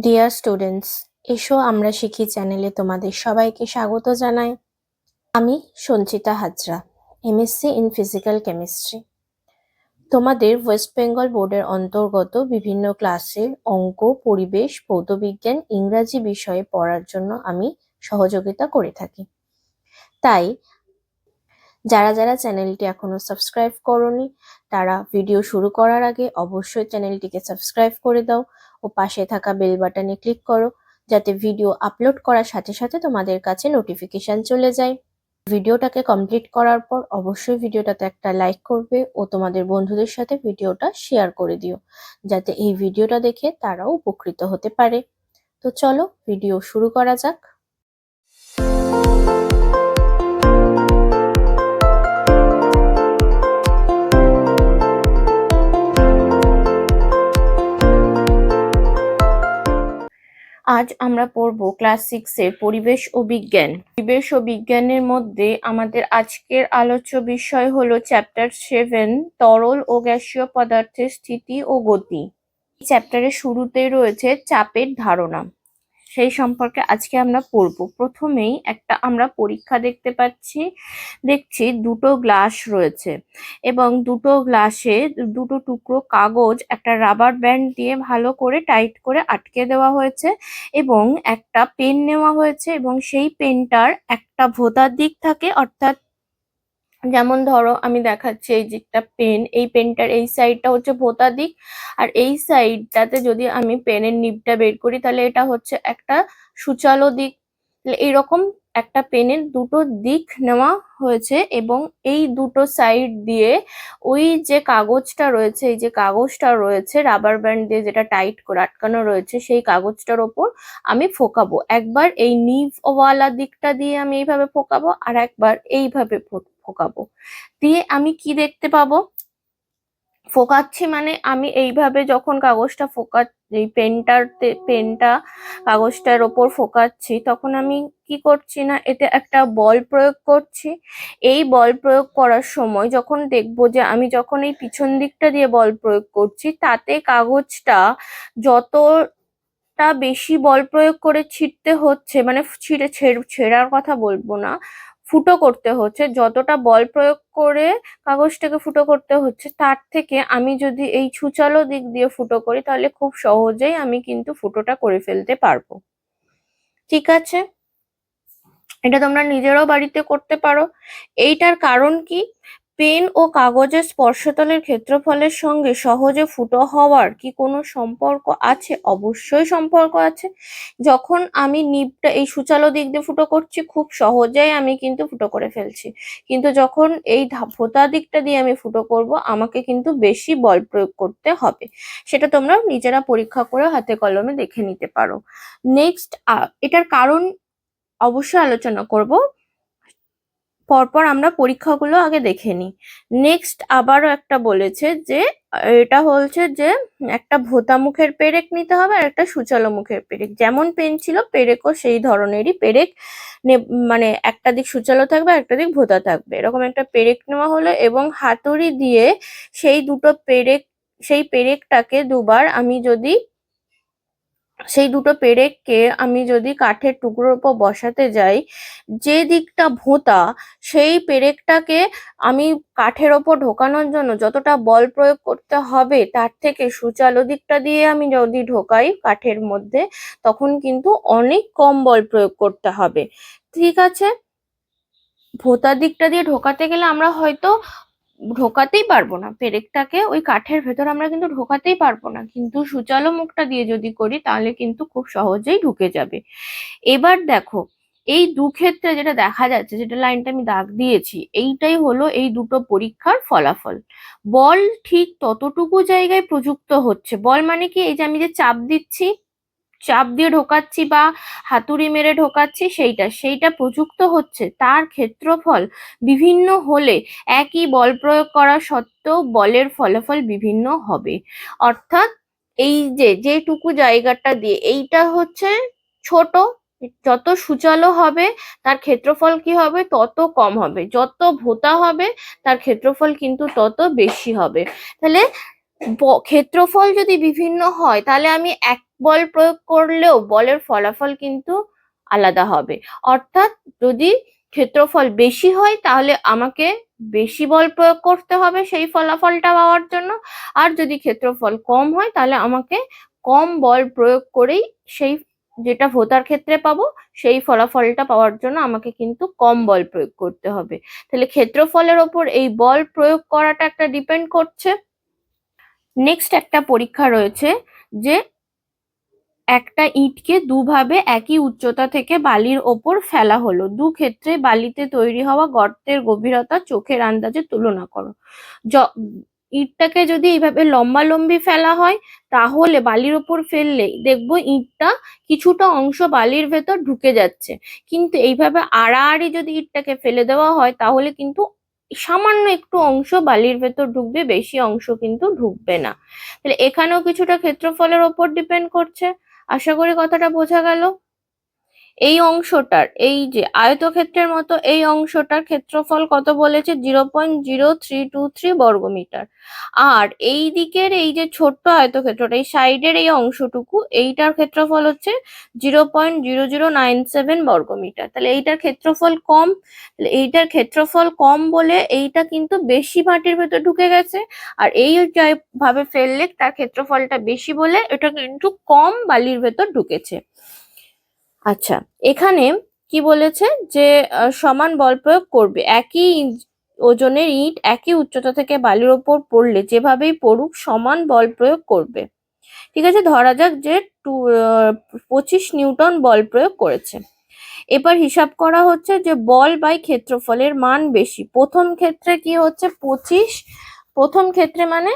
Dear students, এসো আমরা শিখি চ্যানেলে তোমাদের সবাইকে স্বাগত জানাই। আমি Sanchita Hazra, MSc in physical chemistry. তোমাদের ওয়েস্ট বেঙ্গল বোর্ডের অন্তর্গত বিভিন্ন ক্লাসের অঙ্ক, পরিবেশ, ভৌতবিজ্ঞান, ইংরাজি বিষয়ে পড়ার জন্য আমি সহযোগিতা করে থাকি। তাই যারা যারা চ্যানেলটি এখনো সাবস্ক্রাইব করোনি তারা ভিডিও শুরু করার আগে অবশ্যই চ্যানেলটিকে সাবস্ক্রাইব করে দাও ও পাশে থাকা বেল বাটনে ক্লিক করো, যাতে ভিডিও আপলোড করার সাথে সাথে তোমাদের কাছে নোটিফিকেশন চলে যায়। ভিডিওটাকে কমপ্লিট করার পর অবশ্যই ভিডিওটাতে একটা লাইক করবে ও তোমাদের বন্ধুদের সাথে ভিডিওটা শেয়ার করে দিও, যাতে এই ভিডিওটা দেখে তারাও উপকৃত হতে পারে। তো চলো ভিডিও শুরু করা যাক। আজ আমরা পড়ব ক্লাস 6 এর পরিবেশ ও বিজ্ঞান। পরিবেশ ও বিজ্ঞানের মধ্যে আমাদের আজকের আলোচ্য বিষয় হলো চ্যাপ্টার 7, তরল ও গ্যাসীয় পদার্থের স্থিতি ও গতি। এই চ্যাপ্টারের শুরুতেই রয়েছে চাপের ধারণা, সেই সম্পর্কে আজকে আমরা পড়ব। প্রথমেই একটা আমরা পরীক্ষা দেখছি দুটো গ্লাস রয়েছে এবং দুটো গ্লাসে দুটো টুকরো কাগজ একটা রাবার ব্যান্ড দিয়ে ভালো করে টাইট করে আটকে দেওয়া হয়েছে এবং একটা পেন নেওয়া হয়েছে এবং সেই পেনটার একটা ভোঁতার দিক থাকে, অর্থাৎ যেমন ধরো আমি দেখাচ্ছি এই যে একটা পেন, এই পেনটার এই সাইডটা হচ্ছে ভোঁতা দিক আর এই সাইডটাতে যদি আমি পেনের নিবটা বের করি তাহলে এটা হচ্ছে একটা সূচালো দিক। এইরকম একটা পেনের দুটো দিক নেওয়া হয়েছে এবং এই দুটো সাইড দিয়ে ওই যে কাগজটা রয়েছে, এই যে কাগজটা রয়েছে রাবার ব্যান্ড দিয়ে যেটা টাইট করে আটকানো রয়েছে, সেই কাগজটার ওপর আমি ফোকাবো। একবার এই নিভ ওয়ালা দিকটা দিয়ে আমি এইভাবে ফোকাবো আর একবার এইভাবে ফোকাবো। দিয়ে আমি কি দেখতে পাবো? ফোকাচ্ছি মানে আমি এইভাবে যখন কাগজটা এই পেনটা কাগজটার ওপর ফোকাচ্ছি তখন আমি কি করছি না, এতে একটা বল প্রয়োগ করছি। এই বল প্রয়োগ করার সময় যখন দেখবো যে আমি যখন এই পিছন দিকটা দিয়ে বল প্রয়োগ করছি তাতে কাগজটা যতটা বেশি বল প্রয়োগ করে ছিঁড়তে হচ্ছে, মানে ছেঁড়ার কথা বলবো না, ফুটো করতে হচ্ছে, যতটা বল প্রয়োগ করে কাগজটাকে ফুটো করতে হচ্ছে তার থেকে আমি যদি এই ছুচালো দিক দিয়ে ফুটো করি তাহলে খুব সহজেই আমি কিন্তু ফুটোটা করে ফেলতে পারবো। ঠিক আছে, এটা তোমরা নিজেরাও বাড়িতে করতে পারো। এইটার কারণ কি? পেন ও কাগজের স্পর্শতলের ক্ষেত্রফলের সঙ্গে সহজে ফুটো হওয়ার কি কোনো সম্পর্ক আছে? অবশ্যই সম্পর্ক আছে। যখন আমি নিবটা এই সূচালো দিক দিয়ে ফুটো করছি খুব সহজেই আমি কিন্তু ফুটো করে ফেলছি, কিন্তু যখন এই ভোঁতা দিকটা দিয়ে আমি ফুটো করব আমাকে কিন্তু বেশি বল প্রয়োগ করতে হবে। সেটা তোমরা নিজেরা পরীক্ষা করে হাতে কলমে দেখে নিতে পারো। নেক্সট, এটার কারণ অবশ্যই আলোচনা করব, পরপর আমরা পরীক্ষাগুলো আগে দেখে নিই। নেক্সট আবারও একটা বলেছে যে এটা হচ্ছে যে একটা ভোঁতা মুখের পেরেক নিতে হবে আর একটা সূচালো মুখের পেরেক। যেমন পেন ছিল পেরেকও সেই ধরনেরই পেরেক, মানে একটা দিক সূচালো থাকবে একটা দিক ভোঁতা থাকবে, এরকম একটা পেরেক নেওয়া হলো এবং হাতুড়ি দিয়ে সেই পেরেকটাকে সেই দুটো পেরেককে আমি যদি কাঠের টুকরোর উপর বসাতে যাই, যে দিকটা ভোঁতা সেই পেরেকটাকে আমি কাঠের ওপর ঢোকানোর জন্য যতটা বল প্রয়োগ করতে হবে তার থেকে সূচালো দিকটা দিয়ে আমি যদি ঢোকাই কাঠের মধ্যে তখন কিন্তু অনেক কম বল প্রয়োগ করতে হবে। ঠিক আছে, ভোঁতা দিকটা দিয়ে ঢোকাতে গেলে আমরা হয়তো ঢোকাতেই পারবো না, পেরেকটাকে ওই কাঠের ভেতর আমরা কিন্তু ঢোকাতেই পারবো না, কিন্তু সূচালো মুখটা দিয়ে যদি করি তাহলে কিন্তু খুব সহজেই ঢুকে যাবে। এবার দেখো এই দু ক্ষেত্রে যেটা দেখা যাচ্ছে, যেটা লাইনটা আমি দাগ দিয়েছি, এইটাই হলো এই দুটো পরীক্ষার ফলাফল। বল ঠিক ততটুকু জায়গায় প্রযুক্ত হচ্ছে, বল মানে কি, এই যে আমি যে চাপ দিয়ে ঢোকাচ্ছি বা হাতুড়ি মেরে ঢোকাচ্ছি সেইটা প্রযুক্ত হচ্ছে, তার ক্ষেত্রফল বিভিন্ন হলে একই বল প্রয়োগ করা সত্ত্বেও বলের ফলাফল বিভিন্ন হবে। অর্থাৎ এই যে যেটুকু জায়গাটা দিয়ে এইটা হচ্ছে ছোট, যত সূচালো হবে তার ক্ষেত্রফল কি হবে? তত কম হবে। যত ভোঁতা হবে তার ক্ষেত্রফল কিন্তু তত বেশি হবে। তাহলে ক্ষেত্রফল যদি বিভিন্ন হয় তাহলে আমি এক বল প্রয়োগ করলেও বলের ফলাফল কিন্তু আলাদা হবে। অর্থাৎ যদি ক্ষেত্রফল বেশি হয় তাহলে আমাকে বেশি বল প্রয়োগ করতে হবে সেই ফলাফলটা পাওয়ার জন্য, আর যদি ক্ষেত্রফল কম হয় তাহলে আমাকে কম বল প্রয়োগ করেই সেই যেটা ভোঁতার ক্ষেত্রে পাবো সেই ফলাফলটা পাওয়ার জন্য আমাকে কিন্তু কম বল প্রয়োগ করতে হবে। তাহলে ক্ষেত্রফলের ওপর এই বল প্রয়োগ করাটা একটা ডিপেন্ড করছে। নেক্সট একটা পরীক্ষা রয়েছে যে একটা ইঁটকে দুভাবে একই উচ্চতা থেকে বালির ওপর ফেলা হলো, দু ক্ষেত্রে বালিতে তৈরি হওয়া গর্তের গভীরতা চোখের আন্দাজে তুলনা করো। ইঁটটাকে যদি এইভাবে লম্বালম্বি ফেলা হয় তাহলে বালির ওপর ফেললে দেখবো ইঁটটা কিছুটা অংশ বালির ভেতর ঢুকে যাচ্ছে, কিন্তু এইভাবে আড়াআড়ি যদি ইঁটটাকে ফেলে দেওয়া হয় তাহলে কিন্তু সামান্য একটু অংশ বালির ভেতর ঢুকবে, বেশি অংশ কিন্তু ঢুকবে না। তাহলে এখানেও কিছুটা ক্ষেত্রফলের ওপর ডিপেন্ড করছে। আশা করি কথাটা বোঝা গেল। এই অংশটার, এই যে আয়তক্ষেত্রের মতো এই অংশটার ক্ষেত্রফল কত বলেছে, 0.0323 বর্গমিটার। আর এই দিকের এই যে ছোট্ট আয়তক্ষেত্রটা, এই সাইডের এই অংশটুকু, এইটার ক্ষেত্রফল হচ্ছে 0.0097 বর্গমিটার। তাহলে এইটার ক্ষেত্রফল কম, তাহলে এইটার ক্ষেত্রফল কম বলে এইটা কিন্তু বেশি মাটির ভেতর ঢুকে গেছে, আর এই ভাবে ফেললে তার ক্ষেত্রফলটা বেশি বলে এটা কিন্তু কম বালির ভেতর ঢুকেছে। আচ্ছা, এখানে কি বলেছে যে সমান বল প্রয়োগ করবে, একই ওজনের ইঁট একই উচ্চতা থেকে বালির ওপর পড়লে যেভাবেই পড়ুক সমান বল প্রয়োগ করবে। ঠিক আছে, ধরা যাক যে 25 নিউটন বল প্রয়োগ করেছে। এবার হিসাব করা হচ্ছে যে বল বাই ক্ষেত্রফলের মান বেশি। প্রথম ক্ষেত্রে কি হচ্ছে 25, প্রথম ক্ষেত্রে মানে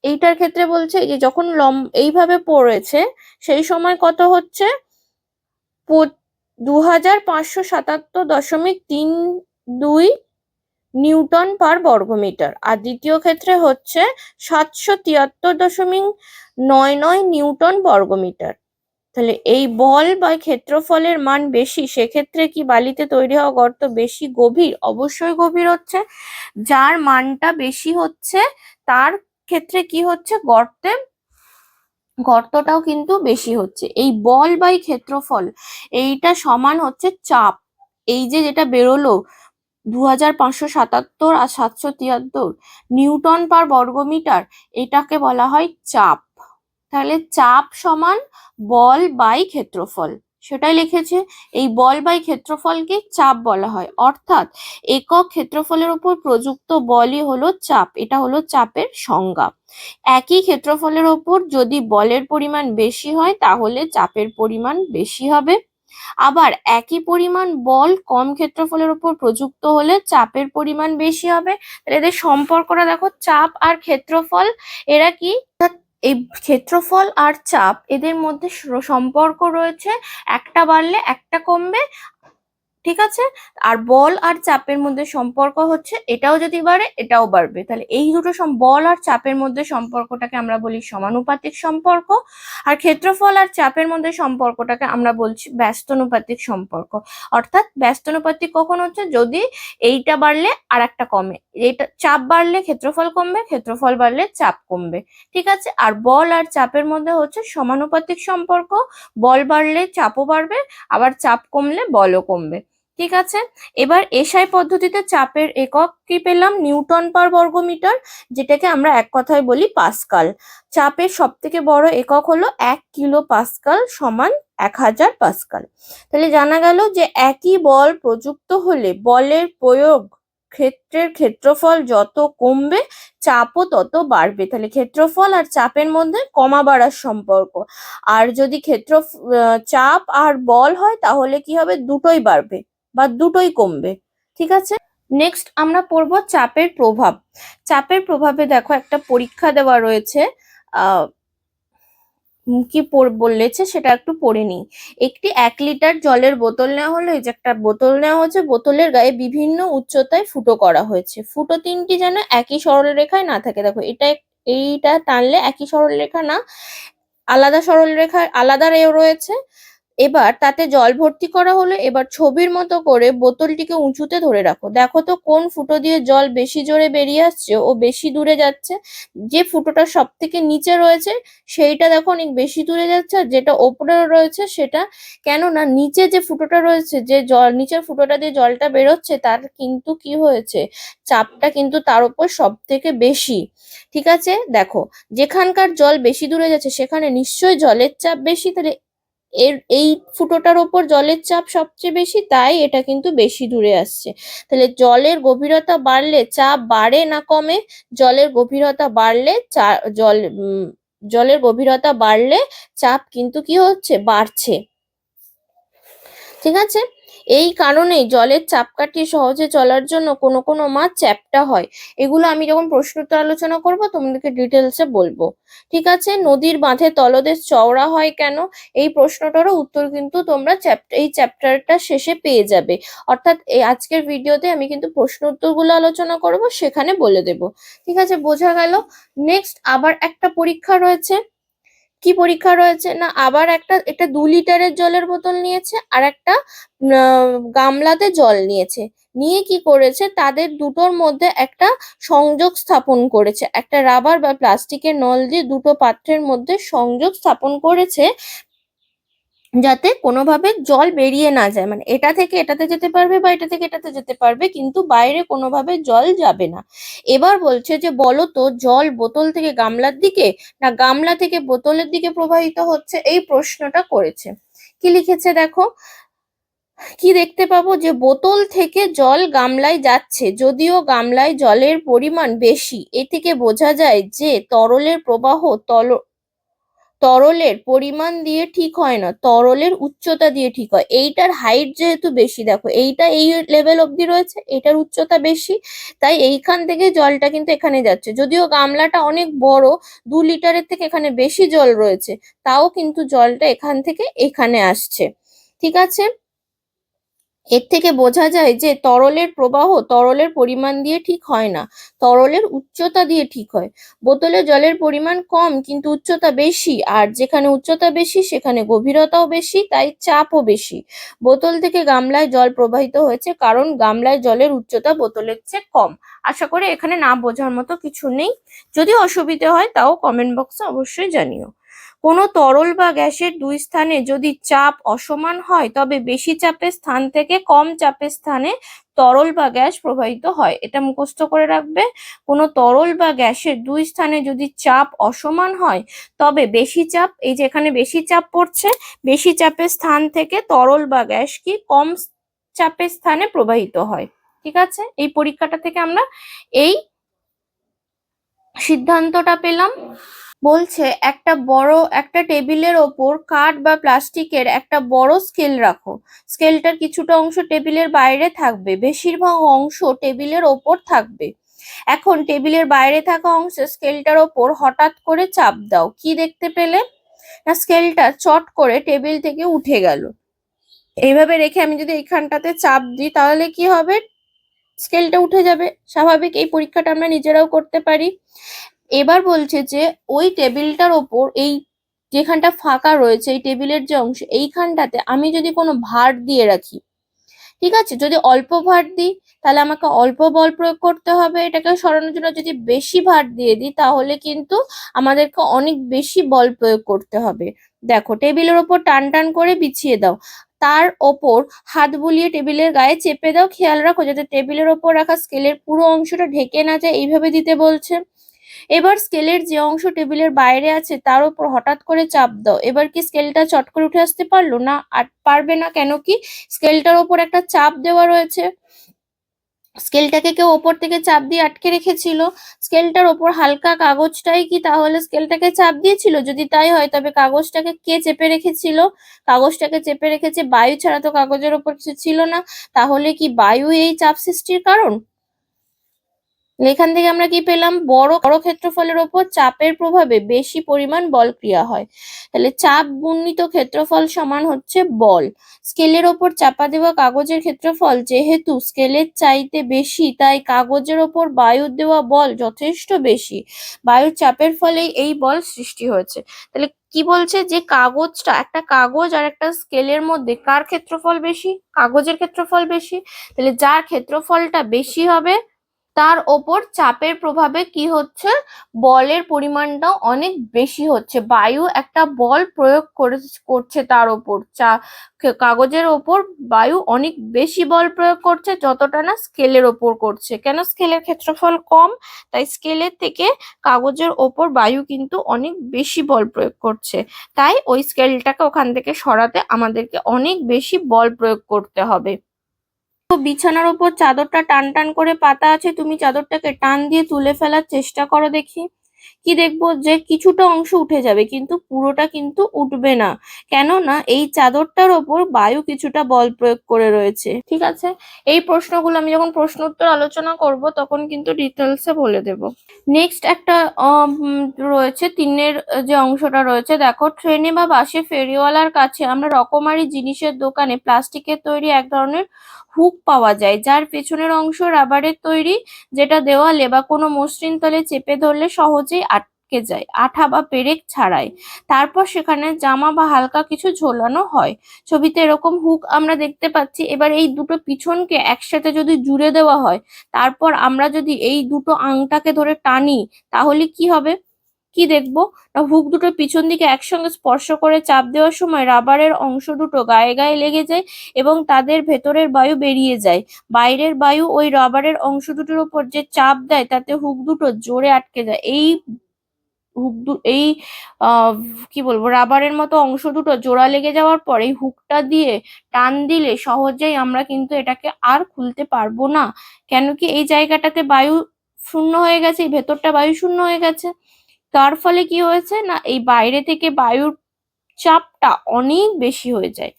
এইটার ক্ষেত্রে বলছে যে যখন এইভাবে পড়েছে সেই সময় কত হচ্ছে 2577.32 নিউটন পার বর্গমিটার, আর দ্বিতীয় ক্ষেত্রে হচ্ছে 773.99 নিউটন বর্গমিটার। তাহলে এই বল বা ক্ষেত্রফলের মান বেশি, সেক্ষেত্রে কি বালিতে তৈরি হওয়া গর্ত বেশি গভীর? অবশ্যই গভীর হচ্ছে। যার মানটা বেশি হচ্ছে তার ক্ষেত্রে কি হচ্ছে, গর্তটাও কিন্তু বেশি হচ্ছে। এই বল বাই ক্ষেত্রফল এইটা সমান হচ্ছে চাপ। এই যে যেটা বেরোলো 2577 আর 773 নিউটন পার বর্গমিটার, এটাকে বলা হয় চাপ। তাহলে চাপ সমান বল বাই ক্ষেত্রফল, সেটাই লিখেছে। এই বল বাই ক্ষেত্রফলকে চাপ বলা হয়, অর্থাৎ একক ক্ষেত্রফলের উপর প্রযুক্ত বলই হলো চাপ। এটা হলো চাপের সংজ্ঞা। একই ক্ষেত্রফলের ওপর যদি বলের পরিমাণ বেশি হয় তাহলে চাপের পরিমাণ বেশি হবে, আবার একই পরিমাণ বল কম ক্ষেত্রফলের উপর প্রযুক্ত হলে চাপের পরিমাণ বেশি হবে। তাহলে এদের সম্পর্কটা দেখো, চাপ আর ক্ষেত্রফল, এরা কি, এই ক্ষেত্রফল আর চাপ এদের মধ্যে সম্পর্ক রয়েছে, একটা বাড়লে একটা কমবে, ঠিক আছে। আর বল আর চাপের মধ্যে সম্পর্ক হচ্ছে এটাও যদি বাড়ে এটাও বাড়বে। তাহলে এই দুটো বল আর চাপের মধ্যে সম্পর্কটাকে আমরা বলি সমানুপাতিক সম্পর্ক, আর ক্ষেত্রফল আর চাপের মধ্যে সম্পর্কটাকে আমরা বলছি ব্যস্তানুপাতিক সম্পর্ক। অর্থাৎ ব্যস্তানুপাতিক কখন হচ্ছে, যদি এইটা বাড়লে আর একটা কমে, এইটা চাপ বাড়লে ক্ষেত্রফল কমবে, ক্ষেত্রফল বাড়লে চাপ কমবে, ঠিক আছে। আর বল আর চাপের মধ্যে হচ্ছে সমানুপাতিক সম্পর্ক, বল বাড়লে চাপও বাড়বে, আবার চাপ কমলে বলও কমবে, ঠিক আছে। এবার এসআই পদ্ধতিতে চাপের একক কি পেলাম, নিউটন পার বর্গমিটার, যেটাকে আমরা এক কথায় বলি পাস্কাল। চাপের সব থেকে বড় একক হলো 1 কিলো পাস্কাল সমান 1000 পাস্কাল। তাহলে জানা গেল যে একই বল প্রযুক্ত হলে বলের প্রয়োগ ক্ষেত্রের ক্ষেত্রফল যত কমবে চাপও তত বাড়বে। তাহলে ক্ষেত্রফল আর চাপের মধ্যে কমা বাড়ার সম্পর্ক। আর যদি চাপ আর বল হয় তাহলে কি হবে, দুটোই বাড়বে বা দুটোই কমবে, ঠিক আছে। নেক্সট আমরা পড়বো চাপের প্রভাব। চাপের প্রভাবে দেখো একটা পরীক্ষা দেওয়া রয়েছে, কি বলেছে সেটা একটু পড়ে নিই। একটি 1 লিটার জলের বোতল নেওয়া হলো, এই যে একটা বোতল নেওয়া হয়েছে, বোতলের গায়ে বিভিন্ন উচ্চতায় ফুটো করা হয়েছে। ফুটো তিনটি যেন একই সরলরেখায় না থাকে। দেখো এইটা টানলে একই সরলরেখা না, আলাদা সরলরেখা, আলাদা রয়েছে। এবার তাতে জল ভর্তি করা হলো। এবার ছবির মতো করে বোতলটিকে উঁচুতে ধরে রাখো। দেখো তো কোন ফুটো দিয়ে জল বেশি জোরে বেরিয়ে আসছে ও বেশি দূরে যাচ্ছে। যে ফুটোটা সব থেকে নিচে রয়েছে সেইটা দেখো অনেক বেশি দূরে যাচ্ছে, আর যেটা ওপরে রয়েছে সেটা, কেননা নিচে যে ফুটোটা রয়েছে, যে জল নিচের ফুটোটা দিয়ে জলটা বেরোচ্ছে, তার কিন্তু কি হয়েছে, চাপটা কিন্তু তার উপর সব থেকে বেশি। ঠিক আছে, দেখো যেখানকার জল বেশি দূরে যাচ্ছে সেখানে নিশ্চয়ই জলের চাপ বেশি, তাহলে এই ফুটোটার ওপর জলের চাপ সবচেয়ে বেশি, তাই এটা কিন্তু বেশি দূরে আসছে। তাহলে জলের গভীরতা বাড়লে চাপ বাড়ে না কমে? জলের গভীরতা বাড়লে জলের গভীরতা বাড়লে চাপ কিন্তু কি হচ্ছে, বাড়ছে। ঠিক আছে, এই কারণেই জলের চাপ কাটিয়ে সহজে চলার জন্য কোনো কোনো মাছ চ্যাপ্টা হয়। এগুলো আমি যখন প্রশ্নোত্তর আলোচনা করব তোমাদেরকে ডিটেলসে বলবো। ঠিক আছে, নদীর বাঁধে তলদেশ চওড়া হয় কেন? এই প্রশ্নটারও উত্তর কিন্তু তোমরা এই চ্যাপ্টারটা শেষে পেয়ে যাবে। অর্থাৎ এই আজকের ভিডিওতে আমি কিন্তু প্রশ্ন উত্তরগুলো আলোচনা করব, সেখানে বলে দেব। ঠিক আছে, বোঝা গেল। নেক্সট আবার একটা পরীক্ষা রয়েছে। কি পরীক্ষা রয়েছে না, আবার একটা 2 লিটারের জলের বোতল নিয়েছে, আর একটা গামলাতে জল নিয়েছে। নিয়ে কি করেছে, তাদের দুটোর মধ্যে একটা সংযোগ স্থাপন করেছে, একটা রাবার বা প্লাস্টিকের নল দিয়ে দুটো পাত্রের মধ্যে সংযোগ স্থাপন করেছে, যাতে কোনোভাবে জল বেরিয়ে না যায়, মানে এটা থেকে এটাতে যেতে পারবে বা এটা থেকে এটাতে যেতে পারবে, কিন্তু বাইরে কোনোভাবে জল যাবে না। এবার বলছে যে বলো তো, জল বোতল থেকে গামলার দিকে না গামলা থেকে বোতলের দিকে প্রবাহিত হচ্ছে? এই প্রশ্নটা করেছে। কি লিখেছে দেখো, কি দেখতে পাবো, যে বোতল থেকে জল গামলায় যাচ্ছে, যদিও গামলায় জলের পরিমাণ বেশি। এ থেকে বোঝা যায় যে তরলের প্রবাহ তরলের পরিমাণ দিয়ে ঠিক হয় না, তরলের উচ্চতা দিয়ে ঠিক হয়। এইটার হাইট যেহেতু বেশি, দেখো এইটা এই লেভেল অব্দি রয়েছে, এটার উচ্চতা বেশি, তাই এইখান থেকে জলটা কিন্তু এখানে যাচ্ছে। যদিও গামলাটা অনেক বড়, 2 লিটারের থেকে এখানে বেশি জল রয়েছে, তাও কিন্তু জলটা এখান থেকে এখানে আসছে। ঠিক আছে, এর থেকে বোঝা যায় যে তরলের প্রবাহ তরলের পরিমাণ দিয়ে ঠিক হয় না, তরলের উচ্চতা দিয়ে ঠিক হয়। বোতলে জলের পরিমাণ কম কিন্তু উচ্চতা বেশি, আর যেখানে উচ্চতা বেশি সেখানে গভীরতাও বেশি, তাই চাপও বেশি। বোতল থেকে গামলায় জল প্রবাহিত হয়েছে কারণ গামলায় জলের উচ্চতা বোতলের চেয়ে কম। আশা করি এখানে না বোঝার মতো কিছু নেই। যদি অসুবিধে হয় তাও কমেন্ট বক্সে অবশ্যই জানিও। কোনো তরল বা গ্যাসের দুই স্থানে যদি চাপ অসমান হয় তবে বেশি চাপের স্থান থেকে কম চাপের স্থানে তরল বা গ্যাস প্রবাহিত হয়। এটা মুখস্থ করে রাখবে। কোনো তরল বা গ্যাসের দুই স্থানে যদি চাপ অসমান হয় তবে বেশি চাপ, এই যে এখানে বেশি চাপ পড়ছে, বেশি চাপের স্থান থেকে তরল বা গ্যাস কি কম চাপের স্থানে প্রবাহিত হয়। ঠিক আছে, এই পরীক্ষাটা থেকে আমরা এই সিদ্ধান্তটা পেলাম। বলছে একটা টেবিলের ওপর কাঠ বা প্লাস্টিকের একটা বড় স্কেল রাখো। স্কেলটার কিছুটা অংশ টেবিলের বাইরে থাকবে, বেশিরভাগ অংশ টেবিলের ওপর থাকবে। এখন টেবিলের বাইরে থাকা অংশে স্কেলটার ওপর হঠাৎ করে চাপ দাও। কি দেখতে পেলে না, স্কেলটা চট করে টেবিল থেকে উঠে গেল। এইভাবে রেখে আমি যদি এইখানটাতে চাপ দিই তাহলে কি হবে, স্কেলটা উঠে যাবে। স্বাভাবিক, এই পরীক্ষাটা আমরা নিজেরাও করতে পারি। এবার বলছে যে ওই টেবিলটার ওপর এই যেখানটা ফাঁকা রয়েছে, এই টেবিলের যে অংশ, এইখানটাতে আমি যদি কোনো ভার দিয়ে রাখি, ঠিক আছে, যদি অল্প ভার দিই তাহলে আমাকে অল্প বল প্রয়োগ করতে হবে, এটাকে সরানোর জন্য। যদি বেশি ভার দিয়ে দিই তাহলে কিন্তু আমাদেরকে অনেক বেশি বল প্রয়োগ করতে হবে। দেখো, টেবিলের ওপর টান টান করে বিছিয়ে দাও, তার ওপর হাত বুলিয়ে টেবিলের গায়ে চেপে দাও। খেয়াল রাখো যাতে টেবিলের ওপর রাখা স্কেলের পুরো অংশটা ঢেকে না যায়, এইভাবে দিতে বলছে। এবার স্কেলের যে অংশ টেবিলের বাইরে আছে তার উপর হঠাৎ করে চাপ দাও। এবার কি স্কেলটা চট করে উঠে আসতে পারলো না? আর পারবে না, কেন কি, স্কেলটার ওপর একটা চাপ দেওয়া রয়েছে। স্কেলটাকে কেউ ওপর থেকে চাপ দিয়ে আটকে রেখেছিল। স্কেলটার ওপর হালকা কাগজটাই কি তাহলে স্কেলটাকে চাপ দিয়েছিল? যদি তাই হয় তবে কাগজটাকে কে চেপে রেখেছিল? কাগজটাকে চেপে রেখেছে বায়ু, ছাড়া তো কাগজের ওপর কিছু ছিল না। তাহলে কি বায়ু এই চাপ সৃষ্টির কারণ? এখান থেকে আমরা কি পেলাম, বড় বড় ক্ষেত্রফলের ওপর চাপের প্রভাবে বেশি পরিমাণ বল ক্রিয়া হয়। তাহলে চাপ গুণিত ক্ষেত্রফল সমান হচ্ছে বল। স্কেলের ওপর চাপা দেওয়া কাগজের ক্ষেত্রফল যেহেতু স্কেলের চাইতে বেশি, তাই কাগজের ওপর বায়ুর দেওয়া বল যথেষ্ট বেশি। বায়ুর চাপের ফলেই এই বল সৃষ্টি হয়েছে। তাহলে কি বলছে যে কাগজটা, একটা কাগজ আর একটা স্কেলের মধ্যে কার ক্ষেত্রফল বেশি? কাগজের ক্ষেত্রফল বেশি। তাহলে যার ক্ষেত্রফলটা বেশি হবে তার ওপর চাপের প্রভাবে কি হচ্ছে, বলের পরিমাণটাও অনেক বেশি হচ্ছে। বায়ু একটা বল প্রয়োগ করছে তার ওপর, কাগজের ওপর বায়ু অনেক বেশি বল প্রয়োগ করছে যতটা না স্কেলের ওপর করছে। কেন? স্কেলের ক্ষেত্রফল কম, তাই স্কেলের থেকে কাগজের ওপর বায়ু কিন্তু অনেক বেশি বল প্রয়োগ করছে। তাই ওই স্কেলটাকে ওখান থেকে সরাতে আমাদেরকে অনেক বেশি বল প্রয়োগ করতে হবে। তো বিছানার ওপর চাদরটা টান টান করে পাতা আছে, তুমি চাদরটাকে টান দিয়ে তুলে ফেলার চেষ্টা করো দেখি। কি দেখবো যে কিছুটা অংশ উঠে যাবে, কিন্তু পুরোটা কিন্তু উঠবে না। কেননা এই চাদরটার ওপর বায়ু কিছুটা বল প্রয়োগ করে রয়েছে। ঠিক আছে, এই প্রশ্নগুলো আমি যখন প্রশ্ন উত্তর আলোচনা করব তখন কিন্তু ডিটেলসে বলে দেব। নেক্সট একটা রয়েছে তিনের যে অংশটা রয়েছে, দেখো ট্রেনে বা বাসে ফেরিওয়ালার কাছে আমরা রকমারি জিনিসের দোকানে প্লাস্টিকের তৈরি এক ধরনের হুক পাওয়া যায়, যার পেছনের অংশ রাবারের তৈরি, যেটা দেওয়ালে বা কোনো মসৃণ তলে চেপে ধরলে সহজেই আটকে যায়, আঠা বা পেরেক ছাড়াই। তারপর সেখানে জামা বা হালকা কিছু ঝোলানো হয়। ছবিতে এরকম হুক আমরা দেখতে পাচ্ছি। এবার এই দুটো পিছনকে একসাথে যদি জুড়ে দেওয়া হয়, তারপর আমরা যদি এই দুটো আংটাকে ধরে টানি, তাহলে কি হবে? কি দেখবো না, হুক দুটো পিছন দিকে একসঙ্গে স্পর্শ করে চাপ দেওয়ার সময় রাবারের অংশ দুটো গায়ে গায়ে লেগে যায় এবং তাদের ভেতরের বায়ু বেরিয়ে যায়। বাইরের বায়ু ওই রাবারের অংশ দুটোর উপর যে চাপ দেয় তাতে হুক দুটো জোরে আটকে যায়। এই আহ কি বলবো, রাবারের মতো অংশ দুটো জোড়া লেগে যাওয়ার পর এই হুকটা দিয়ে টান দিলে সহজেই আমরা কিন্তু এটাকে আর খুলতে পারবো না। কেন কি, এই জায়গাটাতে বায়ু শূন্য হয়ে গেছে, এই ভেতরটা বায়ু শূন্য হয়ে গেছে। তার ফলে কি হয়েছে না, এই বাইরে থেকে বায়ুর চাপটা অনেক বেশি হয়ে যায়,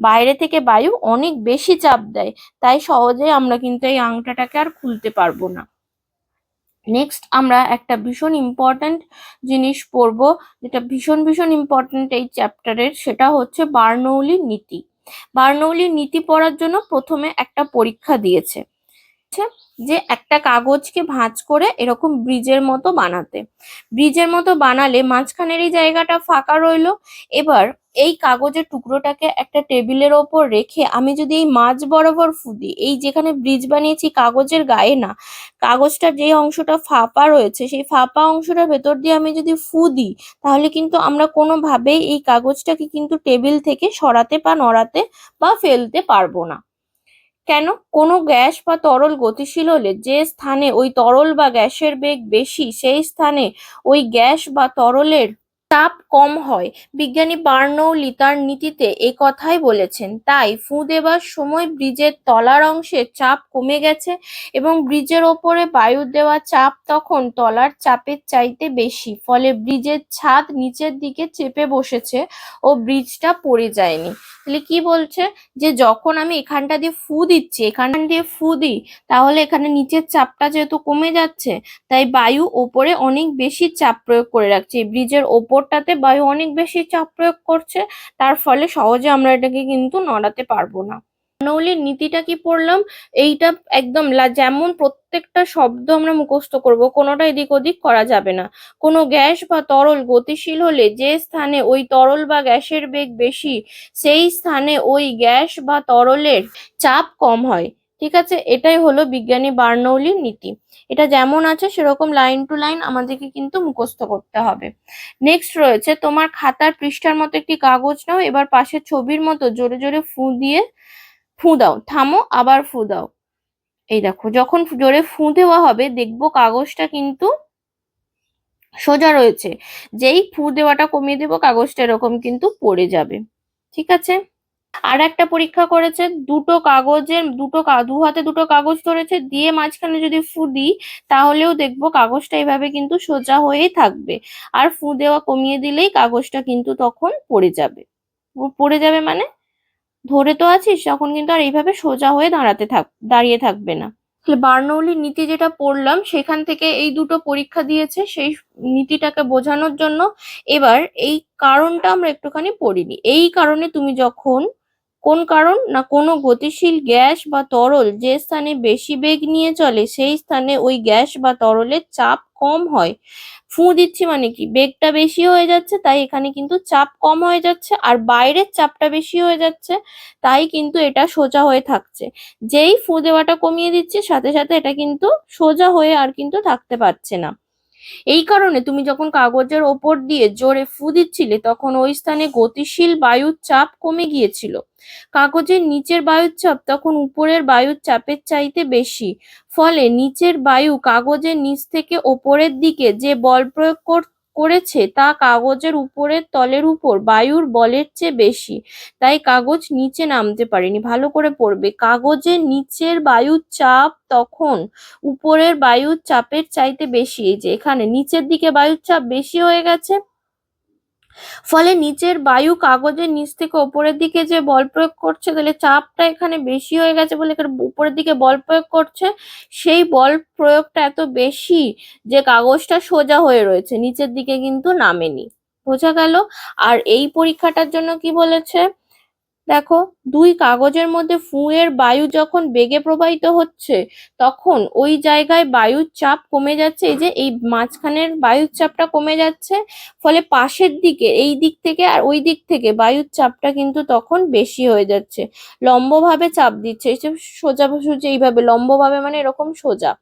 বাইরে থেকে বায়ু অনেক বেশি চাপ দেয়, তাই সহজেই আমরা কিন্তু এই আংটাটাকে আর খুলতে পারবো না। নেক্সট আমরা একটা ভীষণ ইম্পর্ট্যান্ট জিনিস পড়বো, যেটা ভীষণ ভীষণ ইম্পর্ট্যান্ট এই চ্যাপ্টারের, সেটা হচ্ছে বার্নৌলির নীতি। বার্নৌলির নীতি পড়ার জন্য প্রথমে একটা পরীক্ষা দিয়েছে যে একটা কাগজকে ভাঁজ করে এরকম ব্রিজের মতো বানাতে। ব্রিজের মতো বানালে মাঝখানের এই জায়গাটা ফাঁকা রইলো। এবার এই কাগজের টুকরোটাকে একটা টেবিলের ওপর রেখে আমি যদি এই মাঝ বরাবর ফু দিই, এই যেখানে ব্রিজ বানিয়েছি কাগজের গায়ে না, কাগজটার যে অংশটা ফাঁপা রয়েছে সেই ফাঁপা অংশটার ভেতর দিয়ে আমি যদি ফু দিই, তাহলে কিন্তু আমরা কোনোভাবেই এই কাগজটাকে কিন্তু টেবিল থেকে সরাতে বা নড়াতে বা ফেলতে পারবো না। কেন? কোনো গ্যাস বা তরল গতিশীল হলে যে স্থানে ওই তরল বা গ্যাসের বেগ বেশি, সেই স্থানে ওই গ্যাস বা তরলের চাপ কম হয়। বিজ্ঞানী বার্নৌলি তার নীতিতে কথাই বলেছেন। তাই ফু দেবার সময় ব্রিজের তলার অংশে চাপ কমে গেছে এবং ব্রিজের ওপরে বায়ু দেওয়া চাপ তখন তলার চাপের চাইতে বেশি, ফলে ব্রিজের ছাদ নিচের দিকে চেপে বসেছে ও ব্রিজটা পড়ে যায়নি। তাহলে কি বলছে, যে যখন আমি এখানটা দিয়ে ফু দিচ্ছি, এখান দিয়ে ফু দিই, তাহলে এখানে নিচের চাপটা যেহেতু কমে যাচ্ছে, তাই বায়ু ওপরে অনেক বেশি চাপ প্রয়োগ করে রাখছে, ব্রিজের ওপরটাতে বায়ু অনেক বেশি চাপ প্রয়োগ করছে, তার ফলে সহজে আমরা এটাকে কিন্তু নড়াতে পারবো না। বার্নৌলির নীতিটা কি পড়লাম, এইটা একদম যেমন প্রত্যেকটা শব্দ আমরা মুখস্থ করব, কোনোটা এদিক ওদিক করা যাবে না। কোনো গ্যাস বা তরল গতিশীল হলে যে স্থানে ওই তরল বা গ্যাসের বেগ বেশি, সেই স্থানে ওই গ্যাস বা তরলের চাপ কম হয়। ঠিক আছে, এটাই হলো বিজ্ঞানী বার্নৌলির নীতি। এটা যেমন আছে সেরকম লাইন টু লাইন আমাদেরকে কিন্তু মুখস্থ করতে হবে। নেক্সট রয়েছে, তোমার খাতার পৃষ্ঠার মতো একটি কাগজ নাও, এবার পাশের ছবির মতো জোরে জোরে ফু দাও, থামো, আবার ফু দাও। এই দেখো, যখন জোরে ফু দেওয়া হবে দেখবো কাগজটা কিন্তু সোজা রয়েছে, যেই ফু দেওয়াটা কমিয়ে দেবো কাগজটা এরকম কিন্তু পড়ে যাবে। ঠিক আছে, আর একটা পরীক্ষা করেছে, দু হাতে দুটো কাগজ ধরেছে, দিয়ে মাঝখানে যদি ফু দিই, তাহলেও দেখবো কাগজটা এইভাবে কিন্তু সোজা হয়েই থাকবে, আর ফু দেওয়া কমিয়ে দিলেই কাগজটা কিন্তু তখন পড়ে যাবে। পড়ে যাবে মানে ধরে তো আছিস, তখন কিন্তু আর এইভাবে সোজা হয়ে দাঁড়িয়ে থাকবে না। তাহলে বার্নৌলির নীতি যেটা পড়লাম সেখান থেকে এই দুটো পরীক্ষা দিয়েছে সেই নীতিটাকে বোঝানোর জন্য। এবার এই কারণটা আমরা একটুখানি পড়িনি। এই কারণে তুমি যখন, কোন কারণ না, কোনো গতিশীল গ্যাস বা তরল যে স্থানে বেশি বেগ নিয়ে চলে সেই স্থানে ওই গ্যাস বা তরলের চাপ কম হয়, ফু দিচ্ছি মানে কি বেগটা বেশি হয়ে যাচ্ছে, তাই এখানে কিন্তু চাপ কম হয়ে যাচ্ছে, আর বাইরের চাপটা বেশি হয়ে যাচ্ছে, তাই কিন্তু এটা সোজা হয়ে থাকছে। যেই ফু দেওয়াটা কমিয়ে দিচ্ছে সাথে সাথে এটা কিন্তু সোজা হয়ে আর কিন্তু থাকতে পারছে না। এই কারণে তুমি যখন কাগজের ওপর দিয়ে জোরে ফু দিচ্ছিলে তখন ওই স্থানে গতিশীল বায়ুর চাপ কমে গিয়েছিল। কাগজের নিচের বায়ুর চাপ তখন উপরের বায়ুর চাপের চাইতে বেশি। ফলে নিচের বায়ু কাগজের নিচ থেকে ওপরের দিকে যে বল প্রয়োগ করেছে তা কাগজের উপরের তলের উপর বায়ুর বলের চেয়ে বেশি, তাই কাগজ নিচে নামতে পারেনি। ভালো করে পড়বে, কাগজের নিচের বায়ুর চাপ তখন উপরের বায়ুর চাপের চাইতে বেশি। এই যে এখানে নিচের দিকে বায়ুর চাপ বেশি হয়ে গেছে, ফলে নিচের বায়ু কাগজের নিচ থেকে উপরের দিকে যে বল প্রয়োগ করছে, তাহলে চাপটা এখানে বেশি হয়ে গেছে বলে এখানে উপরের দিকে বল প্রয়োগ করছে, সেই বল প্রয়োগটা এত বেশি যে কাগজটা সোজা হয়ে রয়েছে, নিচের দিকে কিন্তু নামেনি। বোঝা গেল? আর এই পরীক্ষাটার জন্য কি বলেছে দেখো, দুই কাগজের মধ্যে ফুঁয়ের বায়ু যখন বেগে প্রবাহিত হচ্ছে তখন ওই জায়গায় বায়ুর চাপ কমে যাচ্ছে, এই যে এই মাঝখানের বায়ুর চাপটা কমে যাচ্ছে, ফলে পাশের দিকে এই দিক থেকে আর ওই দিক থেকে বায়ুর চাপটা কিন্তু তখন বেশি হয়ে যাচ্ছে। লম্বভাবে চাপ দিচ্ছে, এই যে সোজা সোজা এইভাবে লম্বভাবে মানে এরকম সোজা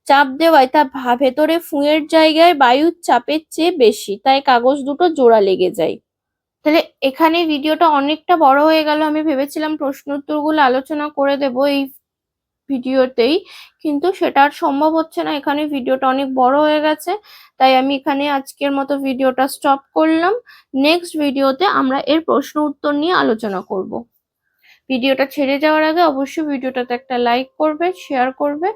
চাপ দেওয়ায় তা ভেতরে ফুঁয়ের জায়গায় বায়ুর চাপের চেয়ে বেশি, তাই কাগজ দুটো জোড়া লেগে যায়। তাহলে এখানে ভিডিওটা অনেকটা বড় হয়ে গেল, আমি ভেবেছিলাম প্রশ্ন উত্তরগুলো আলোচনা করে দেব এই ভিডিওতেই, কিন্তু সেটা আর সম্ভব হচ্ছে না, এখানে ভিডিওটা অনেক বড় হয়ে গেছে, তাই আমি এখানে আজকের মতো ভিডিওটা স্টপ করলাম। নেক্সট ভিডিওতে আমরা এর প্রশ্ন উত্তর নিয়ে আলোচনা করব। ভিডিওটা ছেড়ে যাওয়ার আগে অবশ্যই ভিডিওটাতে একটা লাইক করবে, শেয়ার করবে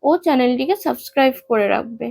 ও চ্যানেলটিকে সাবস্ক্রাইব করে রাখবে।